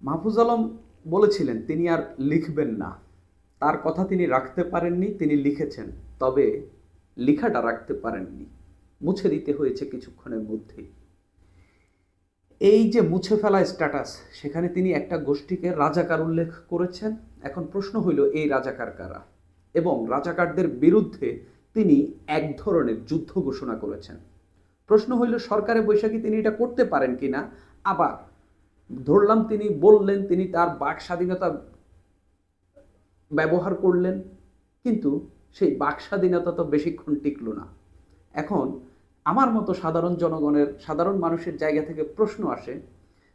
মাহফুজ আলম বলেছিলেন তিনি আর লিখবেন না। তার কথা তিনি রাখতে পারেননি, তিনি লিখেছেন। তবে লিখাটা রাখতে পারেননি, মুছে দিতে হয়েছে কিছুক্ষণের মধ্যেই। এই যে মুছে ফেলা স্ট্যাটাস, সেখানে তিনি একটা গোষ্ঠীকে রাজাকার উল্লেখ করেছেন। এখন প্রশ্ন হইল এই রাজাকার কারা, এবং রাজাকারদের বিরুদ্ধে তিনি এক ধরনের যুদ্ধ ঘোষণা করেছেন। প্রশ্ন হইল সরকারে বৈশাখী তিনি এটা করতে পারেন কিনা। আবার ধরলাম তিনি বললেন, তিনি তার বাক স্বাধীনতা ব্যবহার করলেন, কিন্তু সেই বাক স্বাধীনতা তো বেশিক্ষণ টিকল না। এখন আমার মতো সাধারণ জনগণের, সাধারণ মানুষের জায়গা থেকে প্রশ্ন আসে,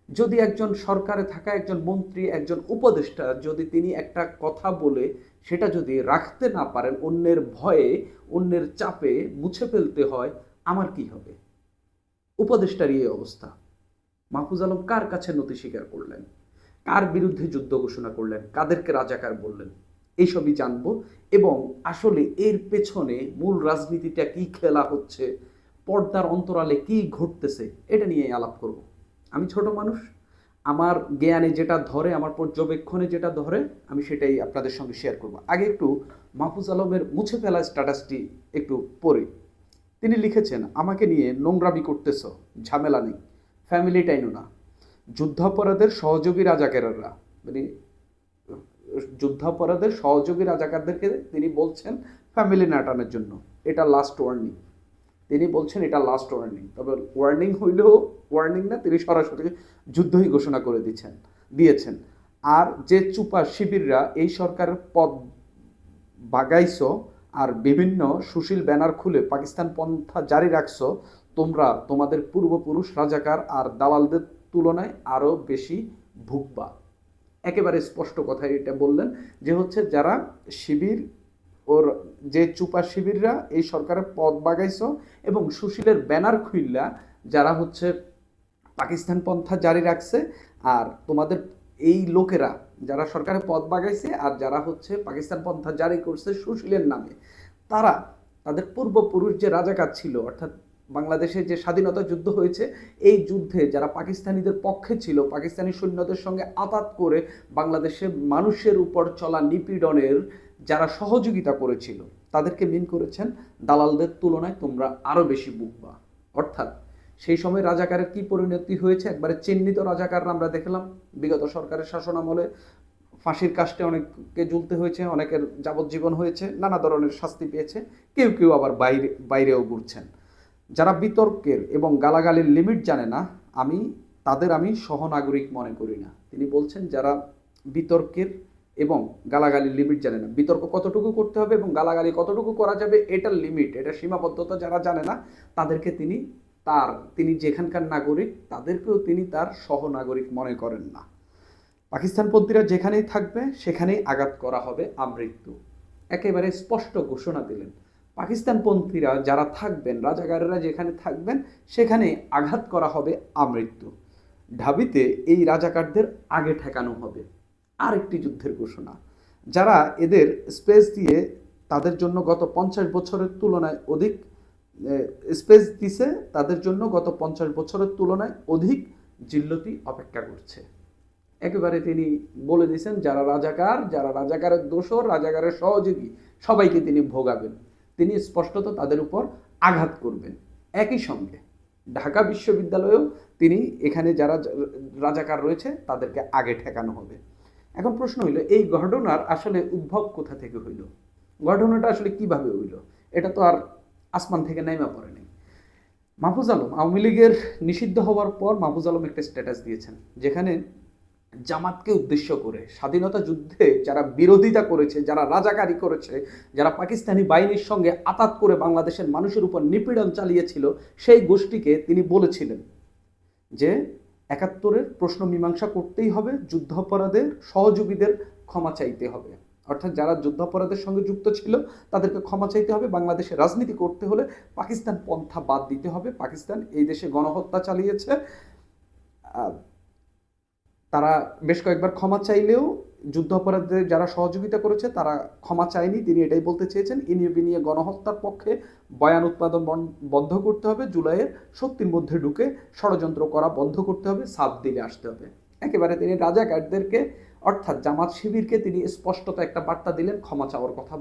যদি একজন সরকারে থাকা একজন মন্ত্রী, একজন উপদেষ্টা, যদি তিনি একটা কথা বলে সেটা যদি রাখতে না পারেন, অন্যের ভয়ে, অন্যের চাপে মুছে ফেলতে হয়, আমার কি হবে? উপদেষ্টারই এই অবস্থা। মাহফুজ আলম কার কাছে নতি স্বীকার করলেন, কার বিরুদ্ধে যুদ্ধ ঘোষণা করলেন, কাদেরকে রাজাকার বললেন, এইসবই জানবো। এবং আসলে এর পেছনে মূল রাজনীতিটা কি খেলা হচ্ছে, পর্দার অন্তরালে কি ঘটতেছে, এটা নিয়ে আলাপ করব। আমি ছোট মানুষ, আমার জ্ঞানে যেটা ধরে, আমার পর্যবেক্ষণে যেটা ধরে, আমি সেটাই আপনাদের সঙ্গে শেয়ার করব। আগে একটু মাহফুজ আলমের মুছে ফেলা স্ট্যাটাসটি একটু পড়ি। তিনি লিখেছেন, আমাকে নিয়ে নোংরামি করতেছ, ঝামেলা নেই, ফ্যামিলি টাইনও না। যুদ্ধাপরাধের সহযোগী রাজাকাররা, মানে যুদ্ধাপরাধের সহযোগী রাজাকারদেরকে তিনি বলছেন ফ্যামিলি নাটানোর জন্য। এটা লাস্ট ওয়ার্নিং। তিনি বলছেন এটা লাস্ট ওয়ার্নিং। তবে ওয়ার্নিং হইলেও ওয়ার্নিং না, তিনি সরাসরি যুদ্ধই ঘোষণা করে দিয়েছেন। আর যে চুপা শিবিররা এই সরকারের পদ বাগাইছ আর বিভিন্ন সুশীল ব্যানার খুলে পাকিস্তান পন্থা জারি রাখছ, তোমরা তোমাদের পূর্বপুরুষ রাজাকার আর দালালদের তুলনায় আরও বেশি ভুগবা। একেবারে স্পষ্ট কথা এটা বললেন, যে হচ্ছে যারা শিবির ওর, যে চুপা শিবিররা এই সরকারের পদ বাগাইছ এবং সুশীলের ব্যানার খুইল্লা যারা হচ্ছে পাকিস্তান পন্থা জারি রাখছে, আর তোমাদের এই লোকেরা যারা সরকারের পদ বাগাইছে আর যারা হচ্ছে পাকিস্তান পন্থা জারি করছে সুশীলের নামে, তারা তাদের পূর্বপুরুষ যে রাজাকার ছিল, অর্থাৎ বাংলাদেশে যে স্বাধীনতা যুদ্ধ হয়েছে, এই যুদ্ধে যারা পাকিস্তানিদের পক্ষে ছিল, পাকিস্তানি সৈন্যদের সঙ্গে আঘাত করে বাংলাদেশের মানুষের উপর চলা নিপীড়নের যারা সহযোগিতা করেছিল, তাদেরকে মিন করেছেন দালালদের তুলনায় তোমরা আরও বেশি বুকবা। অর্থাৎ সেই সময় রাজাকারের কি পরিণতি হয়েছে, একবারে চিহ্নিত রাজাকাররা আমরা দেখলাম। বিগত সরকারের শাসন আমলে ফাঁসির কাস্টে অনেককে ঝুলতে হয়েছে, অনেকের যাবজ্জীবন হয়েছে, নানা ধরনের শাস্তি পেয়েছে, কেউ কেউ আবার বাইরেও ঘুরছেন। যারা বিতর্কের এবং গালাগালির লিমিট জানে না, আমি সহনাগরিক মনে করি না। তিনি বলছেন যারা বিতর্কের এবং গালাগালির লিমিট জানে না, বিতর্ক কতটুকু করতে হবে এবং গালাগালি কতটুকু করা যাবে, এটার লিমিট, এটা সীমাবদ্ধতা যারা জানে না, তাদেরকে তিনি যেখানকার নাগরিক, তাদেরকেও তিনি তার সহনাগরিক মনে করেন না। পাকিস্তানপন্থীরা যেখানেই থাকবে সেখানেই আঘাত করা হবে আমৃত্যু। একেবারে স্পষ্ট ঘোষণা দিলেন, পাকিস্তানপন্থীরা যারা থাকবেন, রাজাকারেরা যেখানে থাকবেন, সেখানে আঘাত করা হবে আমৃত্যু। ঢাবিতে এই রাজাকারদের আগে ঠেকানো হবে। আরেকটি যুদ্ধের ঘোষণা। যারা এদের স্পেস দিয়ে তাদের জন্য গত 50 বছরের তুলনায় অধিক স্পেস দিছে, তাদের জন্য গত 50 বছরের তুলনায় অধিক জিল্লতি অপেক্ষা করছে। একেবারে তিনি বলে দিয়েছেন যারা রাজাকার, যারা রাজাকারের দোসর, রাজাকারের সহযোগী, সবাইকে তিনি ভোগাবেন, তিনি স্পষ্টত তাদের উপর আঘাত করবেন। একই সঙ্গে ঢাকা বিশ্ববিদ্যালয়েও তিনি এখানে যারা রাজাকার রয়েছে তাদেরকে আগে ঠেকানো হবে। এখন প্রশ্ন হইল, এই ঘটনার আসলে উদ্ভব কোথা থেকে হইল, ঘটনাটা আসলে কিভাবে হইল? এটা তো আর আসমান থেকে নাইমা পড়েনি। মাহফুজ আলম আওয়ামী লীগের নিষিদ্ধ হওয়ার পর মাহফুজ আলম একটা স্ট্যাটাস দিয়েছেন, যেখানে জামাতকে উদ্দেশ্য করে স্বাধীনতা যুদ্ধে যারা বিরোধিতা করেছে, যারা রাজাকারি করেছে, যারা পাকিস্তানি বাহিনীর সঙ্গে আতাত করে বাংলাদেশের মানুষের উপর নিপীড়ন চালিয়েছিল, সেই গোষ্ঠীকে তিনি বলেছিলেন যে 71-এর প্রশ্ন মীমাংসা করতেই হবে, যুদ্ধাপরাধের সহযোগীদের ক্ষমা চাইতে হবে। অর্থাৎ যারা যুদ্ধাপরাধের সঙ্গে যুক্ত ছিল তাদেরকে ক্ষমা চাইতে হবে, বাংলাদেশে রাজনীতি করতে হলে পাকিস্তান পন্থা বাদ দিতে হবে। পাকিস্তান এই দেশে গণহত্যা চালিয়েছে, তারা বেশ কয়েকবার ক্ষমা চাইলেও যুদ্ধাপরাধে যারা সহযোগিতা করেছে তারা ক্ষমা চায়নি। তিনি এটাই বলতে চেয়েছেন, ইনিয়ে বিনিয়ে গণহত্যার পক্ষে বয়ান উৎপাদন বন্ধ করতে হবে, জুলাইয়ের শক্তির মধ্যে ঢুকে ষড়যন্ত্র করা বন্ধ করতে হবে, সাফ দিলে আসতে হবে। একেবারে তিনি রাজাকারদেরকে অর্থাৎ জামাত শিবিরকে তিনি স্পষ্টত একটা বার্তা দিলেন, ক্ষমা চাওয়ার কথা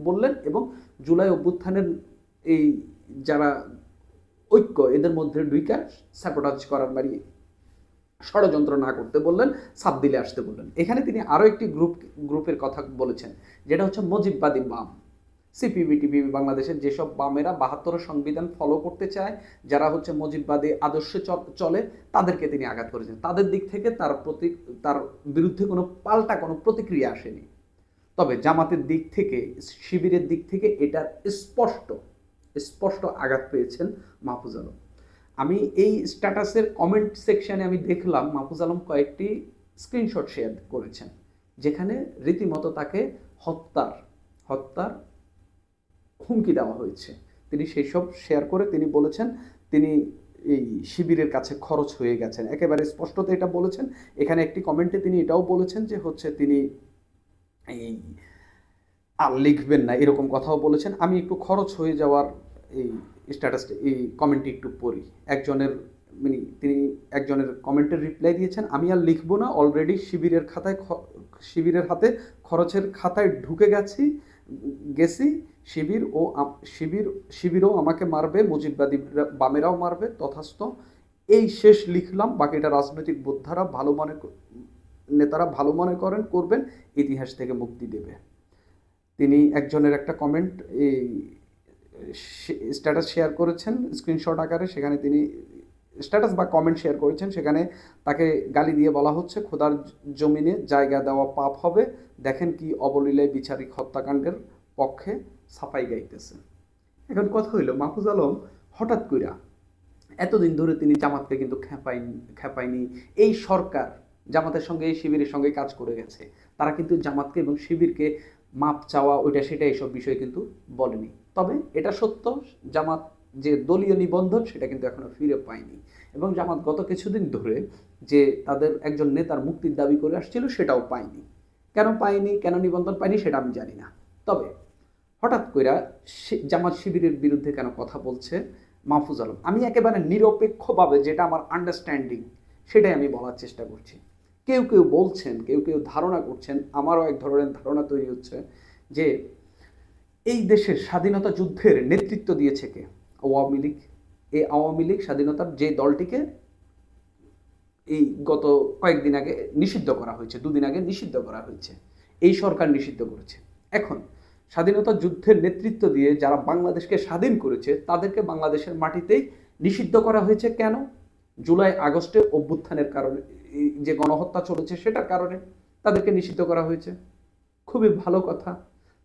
বললেন এবং জুলাই অভ্যুত্থানের এই যারা ঐক্য এদের মধ্যে ঢুইকা স্যাবোটাজ করার বাড়ি ষড়যন্ত্র না করতে বললেন, সাপ দিলে আসতে বললেন। এখানে তিনি আরও একটি গ্রুপের কথা বলেছেন, যেটা হচ্ছে মুজিববাদী বাম। সিপিবি টিপিবি বাংলাদেশের যেসব বামেরা ৭২ সংবিধান ফলো করতে চায়, যারা হচ্ছে মুজিববাদী আদর্শে চলে, তাদেরকে তিনি আঘাত করেছেন। তাদের দিক থেকে তার বিরুদ্ধে কোনো পাল্টা কোনো প্রতিক্রিয়া আসেনি। তবে জামাতের দিক থেকে, শিবিরের দিক থেকে এটা স্পষ্ট আঘাত পেয়েছেন মাহফুজ আলম। আমি এই স্ট্যাটাসের কমেন্ট সেকশানে আমি দেখলাম মাহফুজ আলম কয়েকটি স্ক্রিনশট শেয়ার করেছেন, যেখানে রীতিমতো তাকে হত্যার হুমকি দেওয়া হয়েছে। তিনি সেই সব শেয়ার করে তিনি বলেছেন তিনি এই শিবিরের কাছে খরচ হয়ে গেছেন, একেবারে স্পষ্টত এটা বলেছেন। এখানে একটি কমেন্টে তিনি এটাও বলেছেন যে হচ্ছে তিনি এই আর লিখবেন না, এরকম কথাও বলেছেন। আমি একটু খরচ হয়ে যাওয়ার এই স্ট্যাটাসটা, এই কমেন্টটি একটু পড়ি। তিনি একজনের কমেন্টের রিপ্লাই দিয়েছেন, আমি আর লিখবো না, অলরেডি শিবিরের হাতে খরচের খাতায় ঢুকে গেছি। শিবিরও আমাকে মারবে, মুজিববাদী বামেরাও মারবে, তথাস্থ। এই শেষ লিখলাম, বাকিটা রাজনৈতিক বোদ্ধারা নেতারা ভালো মনে করবেন, ইতিহাস থেকে মুক্তি দেবে। তিনি একজনের একটা কমেন্ট এই স্ট্যাটাস শেয়ার করেছেন স্ক্রিনশট আকারে, সেখানে তিনি স্ট্যাটাস বা কমেন্ট শেয়ার করেছেন, সেখানে তাকে গালি দিয়ে বলা হচ্ছে খোদার জমিনে জায়গা দেওয়া পাপ হবে, দেখেন কি অবলীলায় বিচারিক হত্যাকাণ্ডের পক্ষে সাফাই গাইতেছে। এখন কথা হইল মাহফুজ আলম হঠাৎ কইরা, এতদিন ধরে তিনি জামাতকে কিন্তু খেপায়নি। এই সরকার জামাতের সঙ্গে এই শিবিরের সঙ্গে কাজ করে গেছে, তারা কিন্তু জামাতকে এবং শিবিরকে মাপ চাওয়া ওইটা সেটা এইসব বিষয়ে কিন্তু বলেনি। তবে এটা সত্য, জামাত যে দলীয় নিবন্ধন সেটা কিন্তু এখনো ফিরে পায়নি, এবং জামাত গত কিছুদিন ধরে যে তাদের একজন নেতার মুক্তির দাবি করে আসছিল সেটাও পায়নি। কেন নিবন্ধন পায়নি সেটা আমি জানি না। তবে হঠাৎ কইরা জামাত শিবিরের বিরুদ্ধে কেন কথা বলছে মাহফুজ আলম, আমি একেবারে নিরপেক্ষভাবে যেটা আমার আন্ডারস্ট্যান্ডিং সেটাই আমি বলার চেষ্টা করছি। কেউ বলছেন, কেউ ধারণা করছেন, আমারও এক ধরনের ধারণা তৈরি হচ্ছে যে এই দেশের স্বাধীনতা যুদ্ধের নেতৃত্ব দিয়েছে কে? আওয়ামী লীগ। এই আওয়ামী লীগ স্বাধীনতার যে দলটিকে এই গত কয়েকদিন আগে নিষিদ্ধ করা হয়েছে, 2 দিন আগে নিষিদ্ধ করা হয়েছে, এই সরকার নিষিদ্ধ করেছে। এখন স্বাধীনতা যুদ্ধের নেতৃত্ব দিয়ে যারা বাংলাদেশকে স্বাধীন করেছে তাদেরকে বাংলাদেশের মাটিতেই নিষিদ্ধ করা হয়েছে। কেন? জুলাই আগস্টে অভ্যুত্থানের কারণে, যে গণহত্যা চলেছে সেটার কারণে তাদেরকে নিষিদ্ধ করা হয়েছে। খুবই ভালো কথা।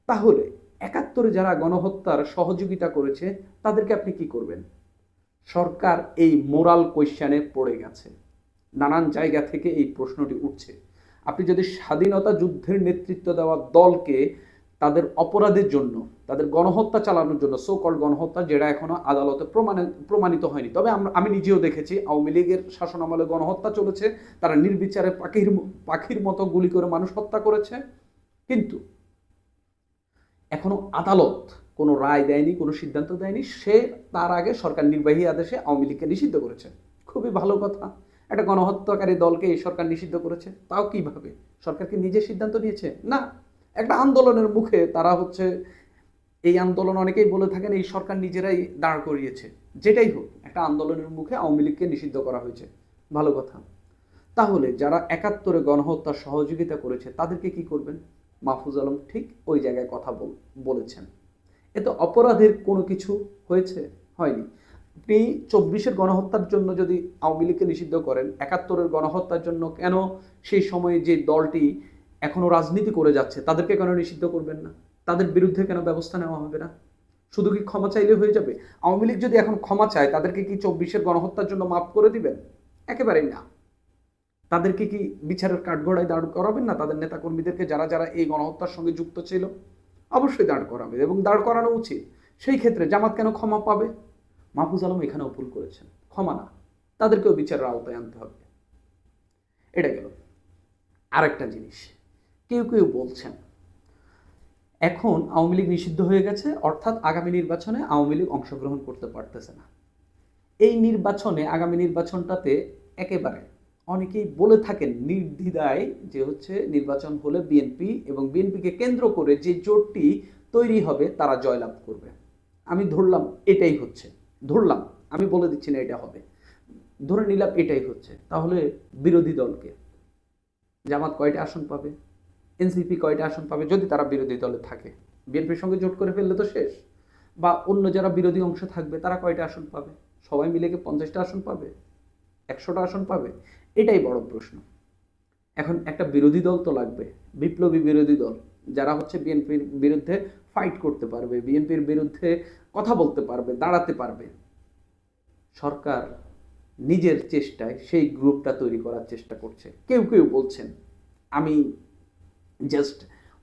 তাহলে ৭১ যারা গণহত্যার সহযোগিতা করেছে তাদেরকে আপনি কি করবেন? সরকার এই মোরাল কোয়েশ্চেনে পড়ে গেছে, নানান জায়গা থেকে এই প্রশ্নটি উঠছে। আপনি যদি স্বাধীনতা যুদ্ধের নেতৃত্ব দেওয়া দলকে তাদের অপরাধের জন্য, তাদের গণহত্যা চালানোর জন্য, সো কল্ড গণহত্যা যেটা এখনো আদালতে প্রমাণিত হয়নি, তবে আমি নিজেও দেখেছি আওয়ামী লীগের শাসনামলে গণহত্যা চলেছে, তারা নির্বিচারে পাখির মতো গুলি করে মানুষ হত্যা করেছে, কিন্তু এখনো আদালত কোনো রায় দেয়নি, কোনো সিদ্ধান্ত দেয়নি। তার আগে সরকার নির্বাহী আদেশে আওয়ামী লীগকে নিষিদ্ধ করেছে। খুবই ভালো কথা। একটা গণহত্যাকারী দলকে এই সরকার নিষিদ্ধ করেছে, তাও কিভাবে? সরকারকে নিজে সিদ্ধান্ত নিয়েছে? না, একটা আন্দোলনের মুখে তারা হচ্ছে, এই আন্দোলন অনেকেই বলে থাকেন এই সরকার নিজেরাই দাঁড় করিয়েছে। যেটাই হোক, একটা আন্দোলনের মুখে আওয়ামী লীগকে নিষিদ্ধ করা হয়েছে, ভালো কথা। তাহলে যারা ৭১ গণহত্যার সহযোগিতা করেছে তাদেরকে কি করবেন? মাহফুজ আলম ঠিক ওই জায়গায় কথা বলেছেন। এতে অপরাধের কোনো কিছু হয়নি। আপনি ২৪-এর গণহত্যার জন্য যদি আওয়ামী লীগকে নিষিদ্ধ করেন, ৭১-এর গণহত্যার জন্য কেন সেই সময়ে যে দলটি এখনো রাজনীতি করে যাচ্ছে তাদেরকে কেন নিষিদ্ধ করবেন না? তাদের বিরুদ্ধে কেন ব্যবস্থা নেওয়া হবে না? শুধু কি ক্ষমা চাইলে হয়ে যাবে? আওয়ামী লীগ যদি এখন ক্ষমা চায়, তাদেরকে কি ২৪-এর গণহত্যার জন্য মাফ করে দিবেন? একেবারেই না। তাদেরকে কি বিচারের কাঠগড়ায় দাঁড় করাবেন না? তাদের নেতাকর্মীদেরকে যারা এই গণহত্যার সঙ্গে যুক্ত ছিল অবশ্যই দাঁড় করাবে, এবং দাঁড় করানো উচিত। সেই ক্ষেত্রে জামাত কেন ক্ষমা পাবে? মাহফুজ আলম এখানেও ভুল করেছেন, ক্ষমা না, তাদেরকেও বিচারের আওতায় আনতে হবে। এটা গেল। আরেকটা জিনিস, কেউ বলছেন এখন আওয়ামী লীগ নিষিদ্ধ হয়ে গেছে, অর্থাৎ আগামী নির্বাচনে আওয়ামী লীগ অংশগ্রহণ করতে পারতেছে না। এই নির্বাচনে, আগামী নির্বাচনটাতে একেবারে অনেকেই বলে থাকেন নির্দ্বিধায় যে হচ্ছে নির্বাচন হলে বিএনপি এবং বিএনপিকে কেন্দ্র করে যে জোটটি তৈরি হবে তারা জয়লাভ করবে। আমি ধরলাম এটাই হচ্ছে, ধরলাম, আমি বলে দিচ্ছি না এটা হবে, ধরে নিলাম এটাই হচ্ছে, তাহলে বিরোধী দলকে জামাত কয়টা আসন পাবে, এনসিপি কয়টা আসন পাবে যদি তারা বিরোধী দলে থাকে? বিএনপির সঙ্গে জোট করে ফেললে তো শেষ। বা অন্য যারা বিরোধী অংশ থাকবে তারা কয়টা আসন পাবে? সবাই মিলে কি 50টা আসন পাবে, 100টা আসন পাবে? এটাই বড় প্রশ্ন। এখন একটা বিরোধী দল তো লাগবে, বিপ্লবী বিরোধী দল, যারা হচ্ছে বিএনপির বিরুদ্ধে ফাইট করতে পারবে, বিএনপির বিরুদ্ধে কথা বলতে পারবে, দাঁড়াতে পারবে। সরকার নিজের চেষ্টায় সেই গ্রুপটা তৈরি করার চেষ্টা করছে। কেউ কেউ বলছেন, আমি জাস্ট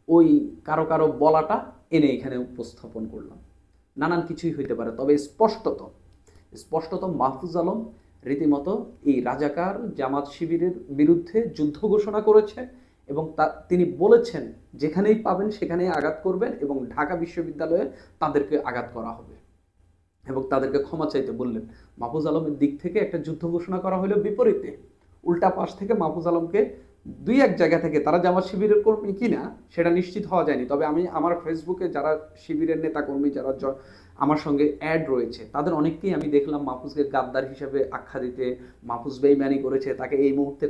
ওই কারো কারো বলাটা এনে এখানে উপস্থাপন করলাম, নানান কিছুই হইতে পারে। তবে স্পষ্টত মাহফুজ আলম রীতিমতো এই রাজাকার জামাত শিবিরের বিরুদ্ধে যুদ্ধ ঘোষণা করেছে এবং তিনি বলেছেন যেখানেই পাবেন সেখানেই আঘাত করবেন এবং ঢাকা বিশ্ববিদ্যালয়ে তাদেরকে আঘাত করা হবে এবং তাদেরকে ক্ষমা চাইতে বললেন। মাহফুজ আলমের দিক থেকে একটা যুদ্ধ ঘোষণা করা হলো বিপরীতে, উল্টা পাশ থেকে মাহফুজ আলমকে দুই এক জায়গা থেকে, তারা জামাত শিবিরের কর্মী কিনা সেটা নিশ্চিত হওয়া যায়নি, তবে আমি আমার ফেসবুকে যারা শিবিরের নেতা কর্মী যারা আমার সঙ্গে অ্যাড রয়েছে তাদের অনেককেই আমি দেখলাম মাহফুজকে গাদ্দার হিসেবে আখ্যা দিতে, মাহফুজ বেইমানি করেছে, তাকে এই মুহূর্তে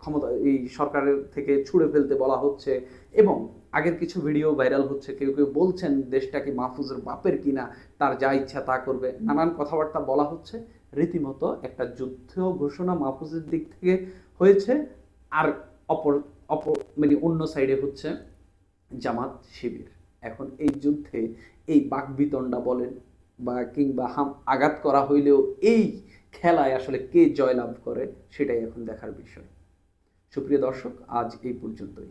ক্ষমতা এই সরকারের থেকে ছুড়ে ফেলতে বলা হচ্ছে এবং আগের কিছু ভিডিও ভাইরাল হচ্ছে, কেউ কেউ বলছেন দেশটা কি মাহফুজের বাপের কিনা, তার যা ইচ্ছা তা করবে, নানান কথাবার্তা বলা হচ্ছে। রীতিমতো একটা যুদ্ধ ঘোষণা মাহফুজের দিক থেকে হয়েছে, আর অপর অপর মানে অন্য সাইডে হচ্ছে জামাত শিবির। এখন এই যুদ্ধে এই বাকবিতণ্ডা বলেন বা কিংবা আঘাত করা হইলেও এই খেলায় আসলে কে জয়লাভ করে সেটাই এখন দেখার বিষয়। সুপ্রিয় দর্শক, আজ এই পর্যন্তই।